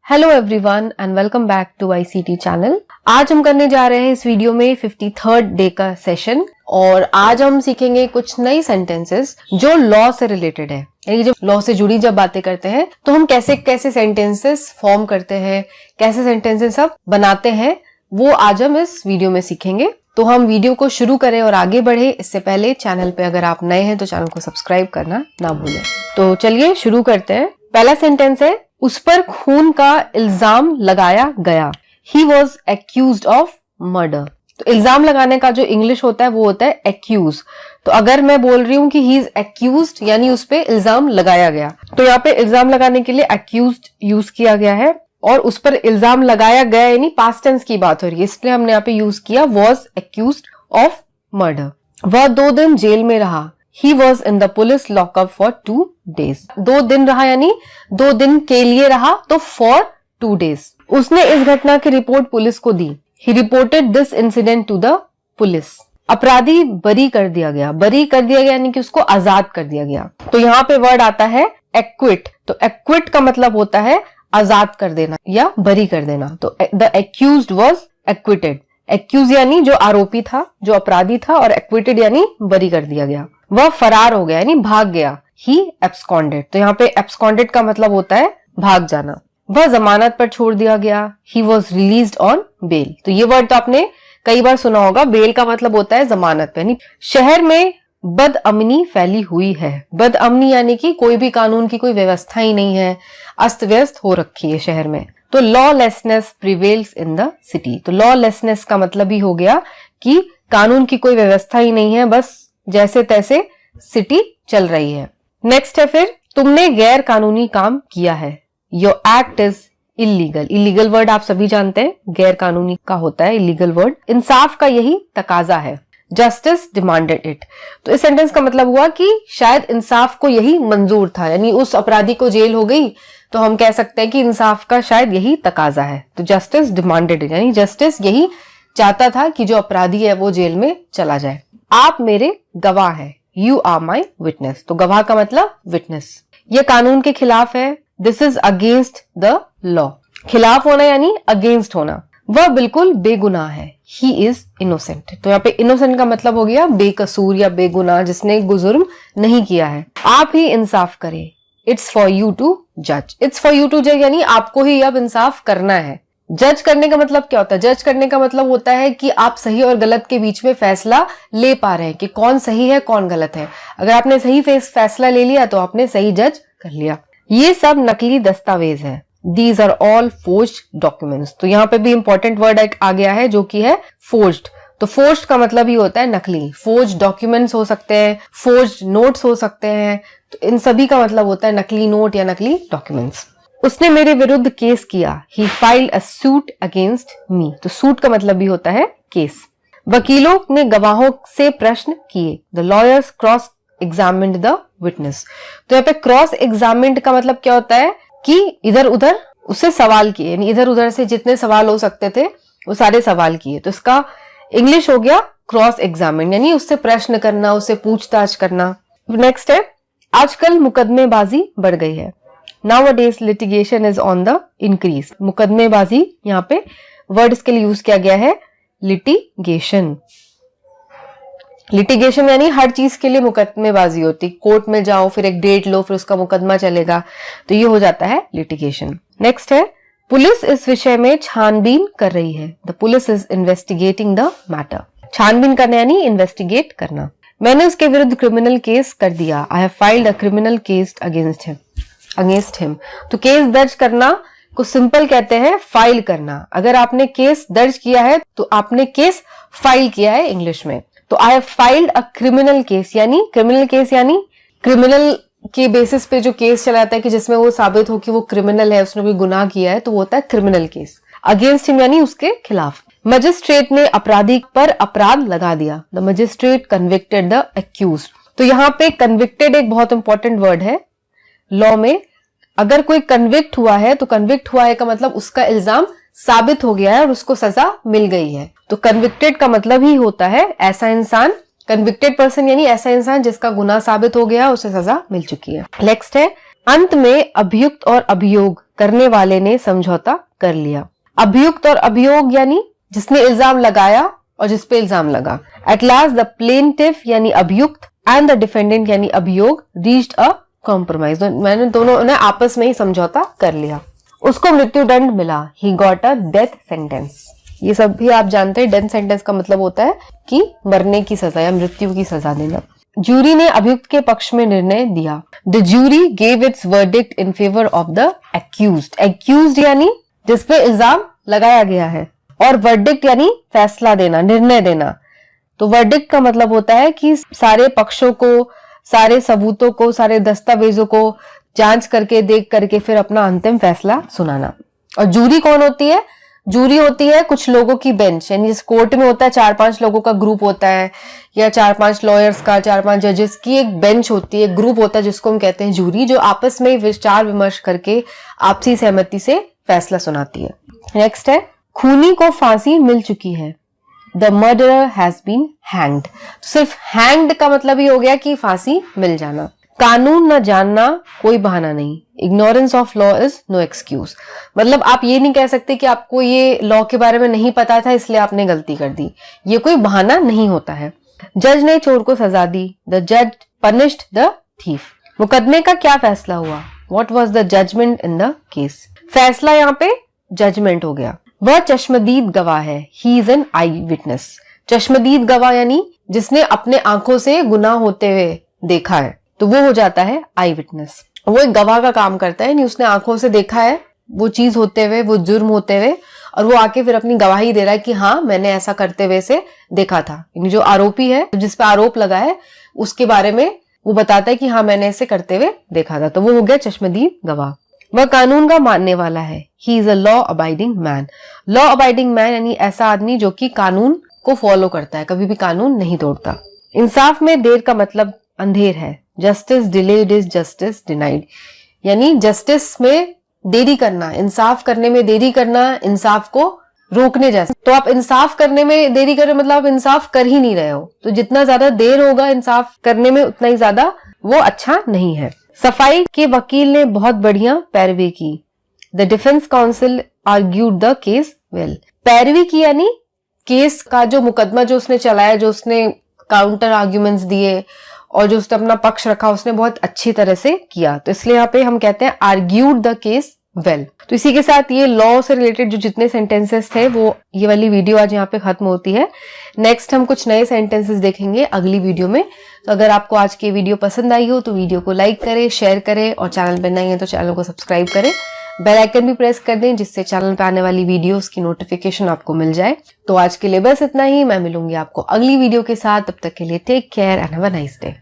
Hello everyone and welcome back to ICT channel. आज हम करने जा रहे हैं इस वीडियो में 53rd डे का सेशन और आज हम सीखेंगे कुछ नई सेंटेंसेस जो लॉ से रिलेटेड है। यानी जब लॉ से जुड़ी जब बातें करते हैं तो हम कैसे कैसे सेंटेंसेस फॉर्म करते हैं, कैसे सेंटेंसेस सब बनाते हैं, वो आज हम इस वीडियो में सीखेंगे। तो हम वीडियो को शुरू करें और आगे बढ़े इससे पहले चैनल पे अगर आप नए हैं तो चैनल को सब्सक्राइब करना ना भूलें। तो चलिए शुरू करते हैं। पहला सेंटेंस है, उस पर खून का इल्जाम लगाया गया। He was accused of murder। तो इल्जाम लगाने का जो इंग्लिश होता है वो होता है accuse। तो अगर मैं बोल रही हूँ कि he is accused यानी उस पे इल्जाम लगाया गया, तो यहाँ पे इल्जाम लगाने के लिए accused यूज किया गया है और उस पर इल्जाम लगाया गया यानी पास्ट टेंस की बात हो रही है, इसलिए हमने यहाँ पे यूज किया was accused of murder। वह 2 दिन जेल में रहा। He was in the police lockup for 2 days। 2 दिन रहा यानी 2 दिन के लिए रहा, तो for 2 days। उसने इस घटना की रिपोर्ट पुलिस को दी। He reported this incident to the police। अपराधी बरी कर दिया गया। बरी कर दिया गया यानी कि उसको आजाद कर दिया गया। तो यहाँ पे वर्ड आता है acquit। तो acquit का मतलब होता है आजाद कर देना या बरी कर देना। तो the accused was acquitted। Accuse यानी जो आरोपी था, जो अपराधी था, और एक्विटेड यानी बरी कर दिया गया। वह फरार हो गया यानी भाग गया। ही एब्सकॉन्डेड। तो यहाँ पे एब्सकॉन्डेड का मतलब होता है भाग जाना। वह जमानत पर छोड़ दिया गया। He was released on bail. तो ये वर्ड तो आपने कई बार सुना होगा। बेल का मतलब होता है जमानत पे। यानी शहर में बदअमनी फैली हुई है। बदअमनी यानी कि कोई भी कानून की कोई व्यवस्था ही नहीं है, अस्त व्यस्त हो रखी है शहर में। तो lawlessness prevails in the city. तो लॉलेसनेस का मतलब ही हो गया कि कानून की कोई व्यवस्था ही नहीं है, बस जैसे तैसे सिटी चल रही है। नेक्स्ट है फिर, तुमने गैर कानूनी काम किया है। Your act is illegal. Illegal word आप सभी जानते हैं, गैर कानूनी का होता है इलीगल वर्ड। इंसाफ का यही तकाजा है। Justice demanded it. तो इस सेंटेंस का मतलब हुआ कि शायद इंसाफ को यही मंजूर था, यानी उस अपराधी को जेल हो गई तो हम कह सकते हैं कि इंसाफ का शायद यही तकाजा है। तो जस्टिस डिमांडेड इट यानी जस्टिस यही चाहता था कि जो अपराधी है वो जेल में चला जाए। आप मेरे गवाह हैं। You are my witness. तो गवाह का मतलब विटनेस। ये कानून के खिलाफ है। This is against the law. खिलाफ होना यानी अगेंस्ट होना। वह बिल्कुल बेगुनाह है। He is innocent. तो यहाँ पे इनोसेंट का मतलब हो गया बेकसूर या बेगुनाह, जिसने जुर्म नहीं किया है। आप ही इंसाफ करें। इट्स फॉर यू टू जज। इट्स फॉर यू टू जज यानी आपको ही अब इंसाफ करना है। जज करने का मतलब क्या होता है? जज करने का मतलब होता है कि आप सही और गलत के बीच में फैसला ले पा रहे हैं कि कौन सही है कौन गलत है। अगर आपने सही फैसला ले लिया तो आपने सही जज कर लिया। ये सब नकली दस्तावेज है। These are all forged documents। तो यहाँ पे भी इंपॉर्टेंट वर्ड आ गया है जो कि है forged। तो forged का मतलब ही होता है नकली। forged documents हो सकते हैं, forged notes हो सकते हैं। तो इन सभी का मतलब होता है नकली नोट या नकली डॉक्यूमेंट्स। उसने मेरे विरुद्ध केस किया। He filed a suit against me। तो सूट का मतलब भी होता है केस। वकीलों ने गवाहों से प्रश्न किए। The lawyers cross examined the witness। तो यहाँ पे क्रॉस एग्जामिन्ड का मतलब क्या होता है कि इधर उधर उससे सवाल किए, यानी इधर उधर से जितने सवाल हो सकते थे वो सारे सवाल किए। तो इसका इंग्लिश हो गया क्रॉस एग्जामिन, यानी उससे प्रश्न करना, उससे पूछताछ करना। नेक्स्ट है, आजकल मुकदमेबाजी बढ़ गई है। Nowadays litigation is on the increase। मुकदमेबाजी यहाँ पे वर्ड इसके लिए यूज किया गया है लिटिगेशन। लिटिगेशन यानी हर चीज के लिए मुकदमेबाजी होती। कोर्ट में जाओ, फिर एक डेट लो, फिर उसका मुकदमा चलेगा, तो ये हो जाता है लिटिगेशन। नेक्स्ट है, पुलिस इस विषय में छानबीन कर रही है। The police is investigating the matter. छानबीन करना यानी इन्वेस्टिगेट करना। मैंने उसके विरुद्ध क्रिमिनल केस कर दिया। I have filed a criminal case against him. तो केस दर्ज करना को सिंपल कहते हैं फाइल करना। अगर आपने केस दर्ज किया है तो आपने केस फाइल किया है इंग्लिश में। तो I have filed a criminal case यानी क्रिमिनल के बेसिस पे जो केस चलाता है कि जिसमें वो साबित हो कि वो क्रिमिनल है, उसने कोई गुनाह किया है, तो वो होता है क्रिमिनल केस। अगेंस्ट हिम यानी उसके खिलाफ। मजिस्ट्रेट ने अपराधी पर अपराध लगा दिया। The magistrate convicted the accused. तो यहाँ पे कन्विक्टेड एक बहुत इंपॉर्टेंट वर्ड है लॉ में। अगर कोई कन्विक्ट हुआ है तो कन्विक्ट हुआ है का मतलब उसका इल्जाम साबित हो गया है और उसको सजा मिल गई है। तो कन्विक्टेड का मतलब ही होता है ऐसा इंसान, कन्विक्टेड पर्सन यानी ऐसा इंसान जिसका गुनाह साबित हो गया, उसे सजा मिल चुकी है। नेक्स्ट है, अंत में अभियुक्त और अभियोग करने वाले ने समझौता कर लिया। अभियुक्त और अभियोग यानी जिसने इल्जाम लगाया और जिस पे इल्जाम लगा। एट लास्ट द प्लेंटिफ यानी अभियुक्त एंड द डिफेंडेंट यानी अभियोग रीच्ड अ कॉम्प्रोमाइज, मैंने दोनों ने आपस में ही समझौता कर लिया। उसको मृत्युदंड मिला। He got a death sentence. ये सब भी आप जानते हैं, डेथ सेंटेंस का मतलब होता है कि मरने की सजा या मृत्यु की सजा देना। जूरी ने अभियुक्त के पक्ष में निर्णय दिया। The jury gave its verdict in favour of the accused. Accused यानी जिसपे इल्जाम लगाया गया है, और वर्डिक्ट यानी फैसला देना, निर्णय देना। तो वर्डिक्ट का मतलब होता है कि सारे पक्षों को, सारे सबूतों को, सारे दस्तावेजों को जांच करके, देख करके फिर अपना अंतिम फैसला सुनाना। और जूरी कौन होती है? जूरी होती है कुछ लोगों की बेंच, यानी जिस कोर्ट में होता है 4-5 लोगों का ग्रुप होता है, या 4-5 लॉयर्स का, 4-5 जजेस की एक बेंच होती है, ग्रुप होता है जिसको हम कहते हैं जूरी, जो आपस में विचार विमर्श करके आपसी सहमति से फैसला सुनाती है। नेक्स्ट है, खूनी को फांसी मिल चुकी है। The murderer has been hanged. सिर्फ हैंग्ड का मतलब ही हो गया कि फांसी मिल जाना। कानून न जानना कोई बहाना नहीं। Ignorance of law is no excuse. मतलब आप ये नहीं कह सकते कि आपको ये लॉ के बारे में नहीं पता था इसलिए आपने गलती कर दी, ये कोई बहाना नहीं होता है। जज ने चोर को सजा दी। द जज पनिश्ड द थीफ। मुकदमे का क्या फैसला हुआ? What was the judgment in the case. फैसला यहाँ पे जजमेंट हो गया। वह चश्मदीद गवाह है। He is an I witness. चश्मदीद गवाह यानी जिसने अपने आंखों से गुनाह होते हुए देखा है, तो वो हो जाता है आई विटनेस। वो एक गवाह का काम करता है, यानी उसने आंखों से देखा है वो चीज होते हुए, वो जुर्म होते हुए, और वो आके फिर अपनी गवाही दे रहा है कि हाँ मैंने ऐसा करते हुए से देखा था। यानी जो आरोपी है, जिस पे आरोप लगा है, उसके बारे में वो बताता है कि हाँ मैंने ऐसे करते हुए देखा था, तो वो हो गया चश्मदीद गवाह। वह कानून का मानने वाला है। He is a law abiding man. Law abiding man यानी ऐसा आदमी जो कि कानून को फॉलो करता है, कभी भी कानून नहीं तोड़ता। इंसाफ में देर का मतलब अंधेर है। Justice delayed is justice denied. यानी जस्टिस में देरी करना, इंसाफ करने में देरी करना, इंसाफ को रोकने जैसा। तो आप इंसाफ करने में देरी कर रहे हो, मतलब आप इंसाफ कर ही नहीं रहे हो, तो जितना ज्यादा देर होगा इंसाफ करने में उतना ही ज्यादा वो अच्छा नहीं है। सफाई के वकील ने बहुत बढ़िया पैरवी की। The defence council argued the case well. पैरवी की यानी केस का जो मुकदमा जो उसने चलाया, जो उसने काउंटर आर्ग्यूमेंट्स दिए और जो उसने अपना पक्ष रखा, उसने बहुत अच्छी तरह से किया, तो इसलिए यहाँ पे हम कहते हैं आर्ग्यूड द केस वेल। तो इसी के साथ ये लॉ से रिलेटेड जो जितने सेंटेंसेस थे वो ये वाली वीडियो आज यहाँ पे खत्म होती है। नेक्स्ट हम कुछ नए सेंटेंसेस देखेंगे अगली वीडियो में। तो अगर आपको आज की वीडियो पसंद आई हो तो वीडियो को लाइक करें, शेयर करें, और चैनल पर नए हैं तो चैनल को सब्सक्राइब करें। बेल आइकन भी प्रेस कर दें जिससे चैनल पे आने वाली वीडियोस की नोटिफिकेशन आपको मिल जाए। तो आज के लिए बस इतना ही। मैं मिलूंगी आपको अगली वीडियो के साथ। तब तक के लिए take care and have a nice day.